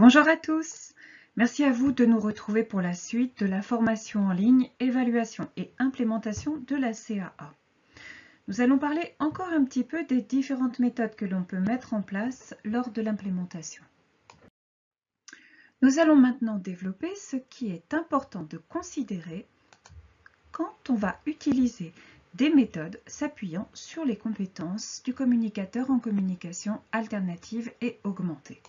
Bonjour à tous, merci à vous de nous retrouver pour la suite de la formation en ligne, évaluation et implémentation de la CAA. Nous allons parler encore un petit peu des différentes méthodes que l'on peut mettre en place lors de l'implémentation. Nous allons maintenant développer ce qui est important de considérer quand on va utiliser des méthodes s'appuyant sur les compétences du communicateur en communication alternative et augmentée.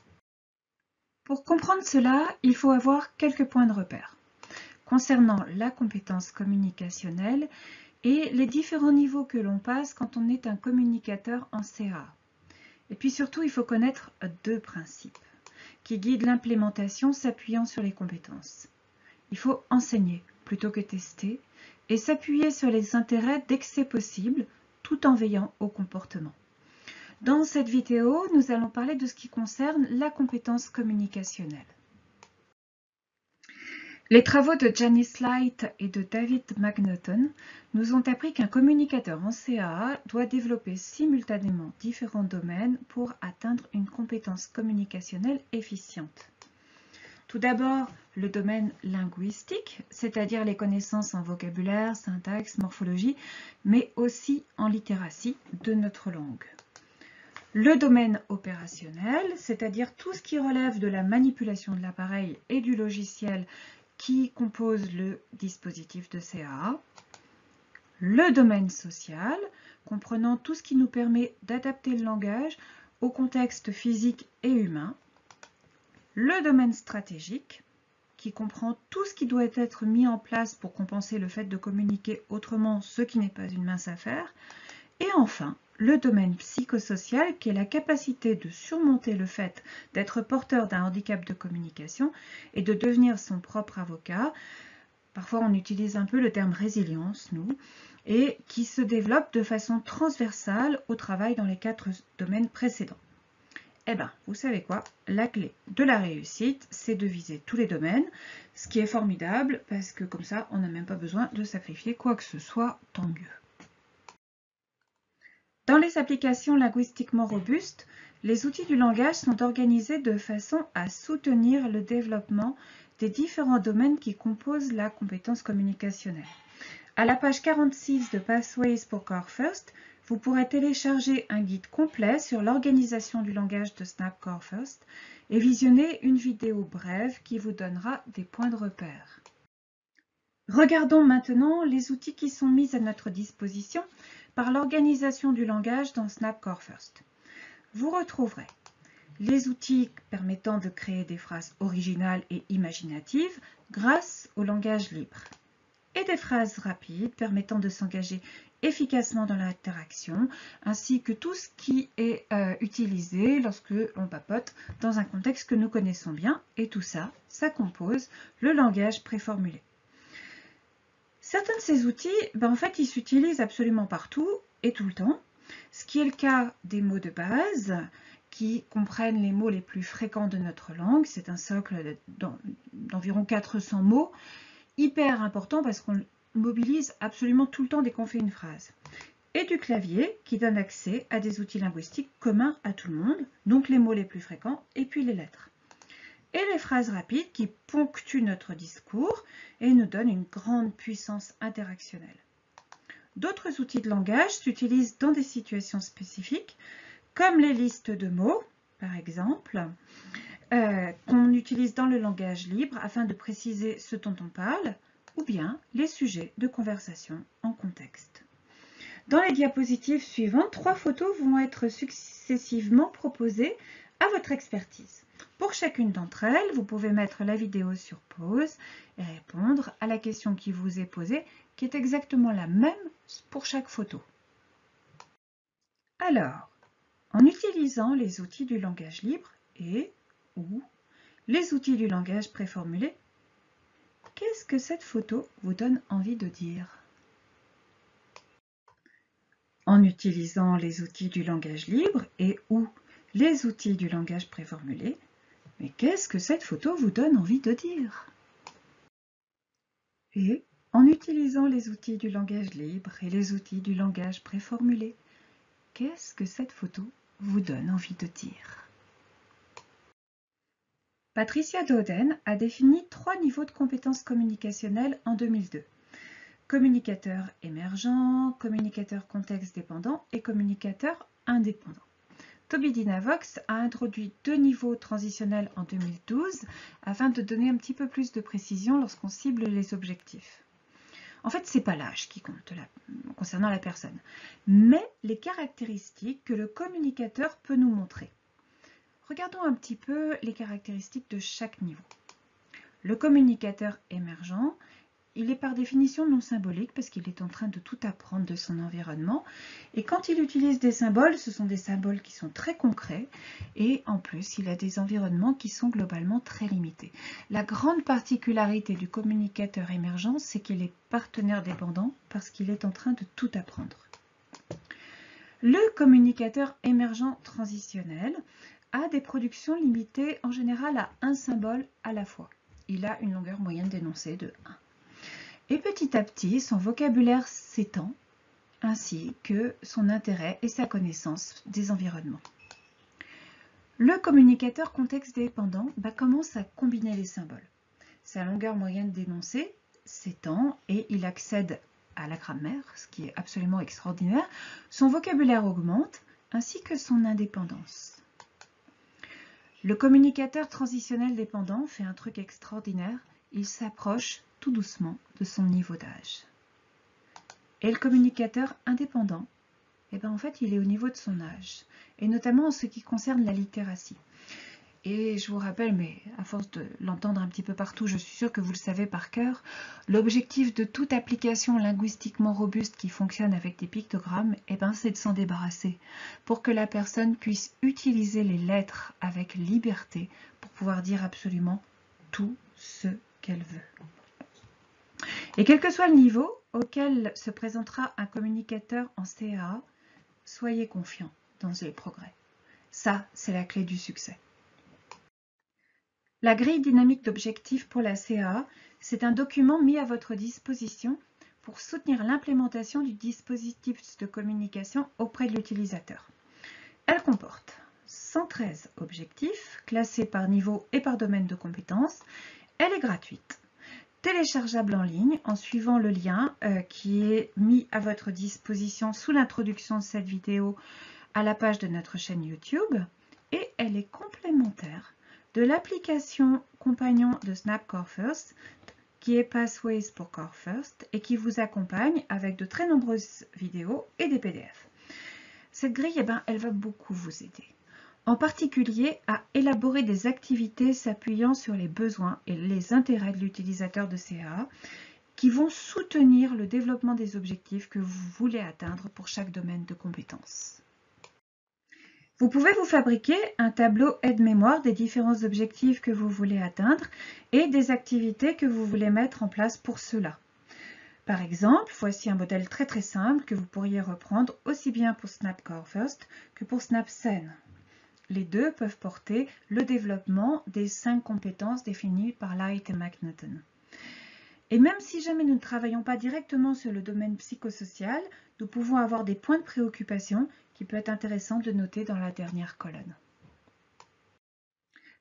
Pour comprendre cela, il faut avoir quelques points de repère concernant la compétence communicationnelle et les différents niveaux que l'on passe quand on est un communicateur en CAA. Et puis surtout, il faut connaître deux principes qui guident l'implémentation s'appuyant sur les compétences. Il faut enseigner plutôt que tester et s'appuyer sur les intérêts dès que c'est possible, tout en veillant au comportement. Dans cette vidéo, nous allons parler de ce qui concerne la compétence communicationnelle. Les travaux de Janice Light et de David McNaughton nous ont appris qu'un communicateur en CAA doit développer simultanément différents domaines pour atteindre une compétence communicationnelle efficiente. Tout d'abord, le domaine linguistique, c'est-à-dire les connaissances en vocabulaire, syntaxe, morphologie, mais aussi en littératie de notre langue. Le domaine opérationnel, c'est-à-dire tout ce qui relève de la manipulation de l'appareil et du logiciel qui compose le dispositif de CAA. Le domaine social, comprenant tout ce qui nous permet d'adapter le langage au contexte physique et humain. Le domaine stratégique, qui comprend tout ce qui doit être mis en place pour compenser le fait de communiquer autrement, ce qui n'est pas une mince affaire. Et enfin, le domaine psychosocial, qui est la capacité de surmonter le fait d'être porteur d'un handicap de communication et de devenir son propre avocat. Parfois, on utilise un peu le terme résilience, nous, et qui se développe de façon transversale au travail dans les 4 domaines précédents. Eh bien, vous savez quoi? La clé de la réussite, c'est de viser tous les domaines, ce qui est formidable parce que comme ça, on n'a même pas besoin de sacrifier quoi que ce soit, tant mieux. Dans les applications linguistiquement robustes, les outils du langage sont organisés de façon à soutenir le développement des différents domaines qui composent la compétence communicationnelle. À la page 46 de Pathways pour Core First, vous pourrez télécharger un guide complet sur l'organisation du langage de Snap Core First et visionner une vidéo brève qui vous donnera des points de repère. Regardons maintenant les outils qui sont mis à notre disposition par l'organisation du langage dans Snap Core First. Vous retrouverez les outils permettant de créer des phrases originales et imaginatives grâce au langage libre et des phrases rapides permettant de s'engager efficacement dans l'interaction ainsi que tout ce qui est utilisé lorsque l'on papote dans un contexte que nous connaissons bien et tout ça, ça compose le langage préformulé. Certains de ces outils, en fait, ils s'utilisent absolument partout et tout le temps, ce qui est le cas des mots de base qui comprennent les mots les plus fréquents de notre langue. C'est un socle d'environ 400 mots, hyper important parce qu'on mobilise absolument tout le temps dès qu'on fait une phrase. Et du clavier qui donne accès à des outils linguistiques communs à tout le monde, donc les mots les plus fréquents et puis les lettres. Et les phrases rapides qui ponctuent notre discours et nous donnent une grande puissance interactionnelle. D'autres outils de langage s'utilisent dans des situations spécifiques, comme les listes de mots, par exemple, qu'on utilise dans le langage libre afin de préciser ce dont on parle, ou bien les sujets de conversation en contexte. Dans les diapositives suivantes, 3 photos vont être successivement proposées à votre expertise. Pour chacune d'entre elles, vous pouvez mettre la vidéo sur pause et répondre à la question qui vous est posée, qui est exactement la même pour chaque photo. Alors, en utilisant les outils du langage libre et ou les outils du langage préformulé, qu'est-ce que cette photo vous donne envie de dire? En utilisant les outils du langage libre et ou les outils du langage préformulé, mais qu'est-ce que cette photo vous donne envie de dire? Et en utilisant les outils du langage libre et les outils du langage préformulé, qu'est-ce que cette photo vous donne envie de dire? Patricia Dowden a défini 3 niveaux de compétences communicationnelles en 2002. Communicateur émergent, communicateur contexte dépendant et communicateur indépendant. Toby Dinavox a introduit 2 niveaux transitionnels en 2012 afin de donner un petit peu plus de précision lorsqu'on cible les objectifs. En fait, ce n'est pas l'âge qui compte concernant la personne, mais les caractéristiques que le communicateur peut nous montrer. Regardons un petit peu les caractéristiques de chaque niveau. Le communicateur émergent, il est par définition non symbolique parce qu'il est en train de tout apprendre de son environnement. Et quand il utilise des symboles, ce sont des symboles qui sont très concrets. Et en plus, il a des environnements qui sont globalement très limités. La grande particularité du communicateur émergent, c'est qu'il est partenaire dépendant parce qu'il est en train de tout apprendre. Le communicateur émergent transitionnel a des productions limitées en général à un symbole à la fois. Il a une longueur moyenne d'énoncé de 1. Et petit à petit, son vocabulaire s'étend, ainsi que son intérêt et sa connaissance des environnements. Le communicateur contexte dépendant commence à combiner les symboles. Sa longueur moyenne d'énoncé s'étend et il accède à la grammaire, ce qui est absolument extraordinaire. Son vocabulaire augmente, ainsi que son indépendance. Le communicateur transitionnel dépendant fait un truc extraordinaire, il s'approche tout doucement de son niveau d'âge. Et le communicateur indépendant, en fait, il est au niveau de son âge, et notamment en ce qui concerne la littératie. Et je vous rappelle, mais à force de l'entendre un petit peu partout, je suis sûre que vous le savez par cœur, l'objectif de toute application linguistiquement robuste qui fonctionne avec des pictogrammes, c'est de s'en débarrasser, pour que la personne puisse utiliser les lettres avec liberté pour pouvoir dire absolument tout ce qu'elle veut. Et quel que soit le niveau auquel se présentera un communicateur en CAA, soyez confiants dans les progrès. Ça, c'est la clé du succès. La grille dynamique d'objectifs pour la CAA, c'est un document mis à votre disposition pour soutenir l'implémentation du dispositif de communication auprès de l'utilisateur. Elle comporte 113 objectifs, classés par niveau et par domaine de compétences. Elle est gratuite. Téléchargeable en ligne en suivant le lien qui est mis à votre disposition sous l'introduction de cette vidéo à la page de notre chaîne YouTube, et elle est complémentaire de l'application compagnon de Snap Core First qui est Pathways pour Core First et qui vous accompagne avec de très nombreuses vidéos et des PDF. Cette grille, elle va beaucoup vous aider. En particulier à élaborer des activités s'appuyant sur les besoins et les intérêts de l'utilisateur de CAA qui vont soutenir le développement des objectifs que vous voulez atteindre pour chaque domaine de compétences. Vous pouvez vous fabriquer un tableau aide-mémoire des différents objectifs que vous voulez atteindre et des activités que vous voulez mettre en place pour cela. Par exemple, voici un modèle très simple que vous pourriez reprendre aussi bien pour Snap Core First que pour Snap Scene. Les deux peuvent porter le développement des 5 compétences définies par Light et McNaughton. Et même si jamais nous ne travaillons pas directement sur le domaine psychosocial, nous pouvons avoir des points de préoccupation qui peut être intéressant de noter dans la dernière colonne.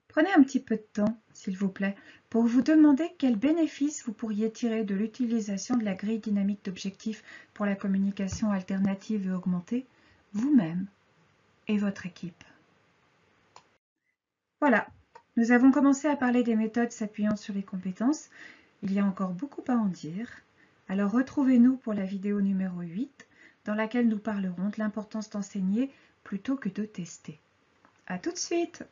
Prenez un petit peu de temps, s'il vous plaît, pour vous demander quels bénéfices vous pourriez tirer de l'utilisation de la grille dynamique d'objectifs pour la communication alternative et augmentée, vous-même et votre équipe. Voilà, nous avons commencé à parler des méthodes s'appuyant sur les compétences. Il y a encore beaucoup à en dire. Alors retrouvez-nous pour la vidéo numéro 8, dans laquelle nous parlerons de l'importance d'enseigner plutôt que de tester. À tout de suite!